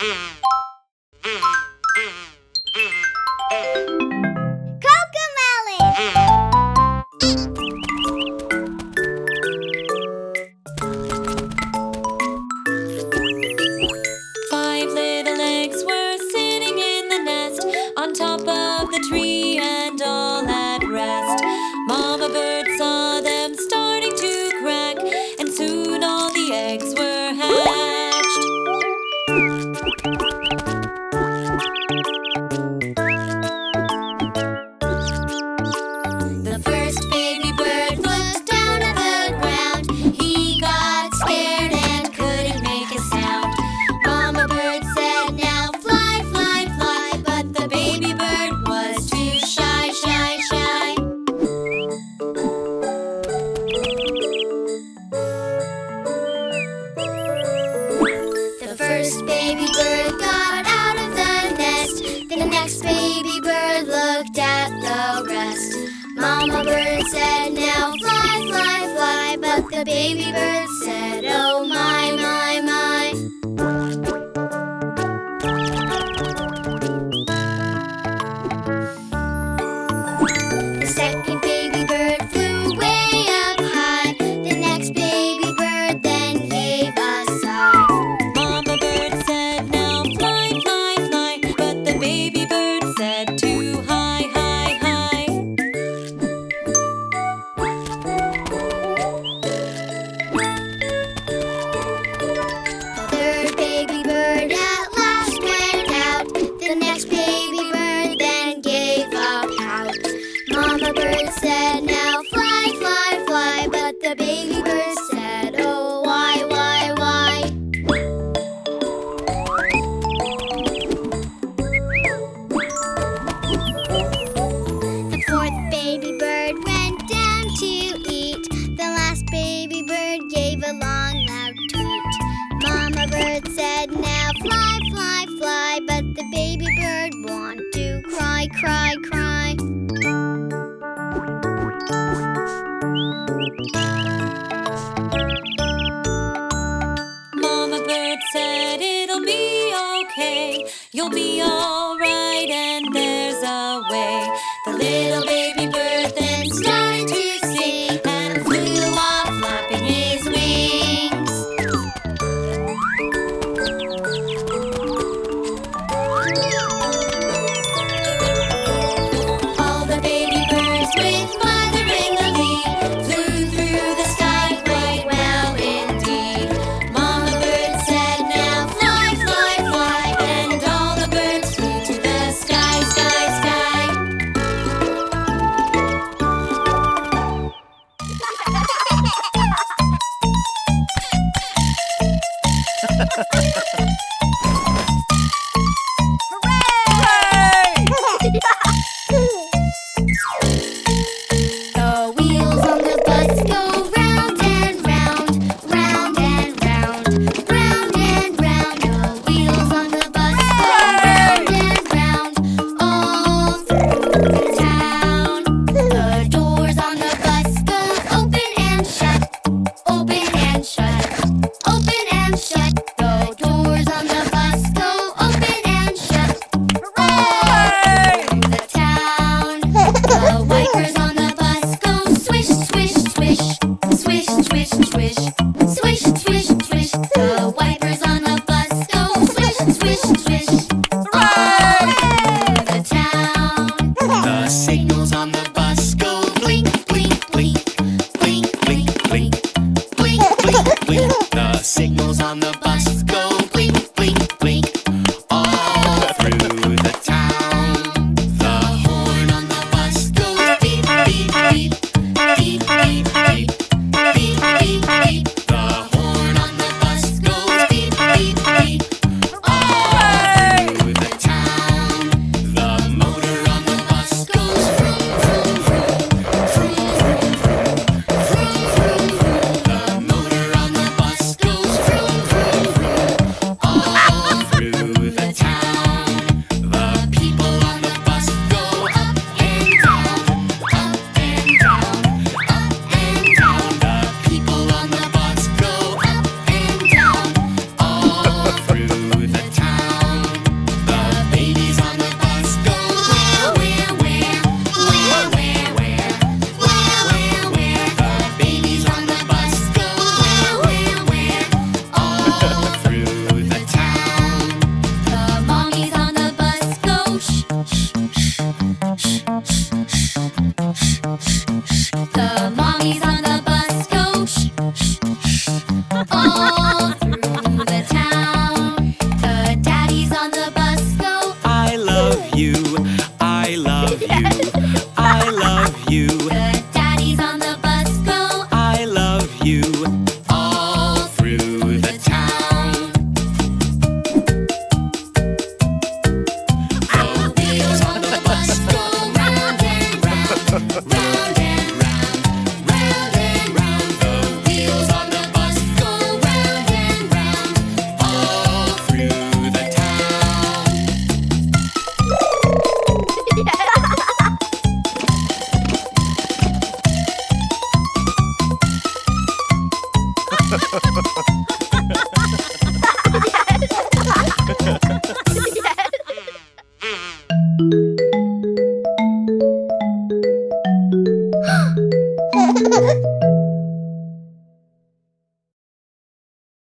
Five little eggs were sitting in the nest on top of the tree and all at rest. Mama bird saw them starting to crack, and soon all the eggs were hatched. The first baby bird looked down at the ground. He got scared and couldn't make a sound. Mama bird said, "Now fly, fly, fly," but the baby bird was too shy, shy, shy. The first baby bird got out of the nest. Then the next baby bird looked at the rest. Mama bird said, "Now fly, fly, fly," but the baby bird said, "Oh my, my, my." The second baby bird flew way up high. The next baby bird then gave a sigh. Mama bird said, "Now fly, fly, fly," but the baby bird said, "Too high, high, high." The third baby bird at last went out. The next baby bird then gave a pout. Mama bird said, "Now fly, fly, fly," but the baby bird said, "Oh, why, why, why?" The fourth baby bird went down to eat. The last baby bird gave a long, loud toot. Mama bird said, "Now fly, fly, fly," but the baby bird wanted to cry, cry, cry. Mama bird said, "It'll be okay. You'll be all right."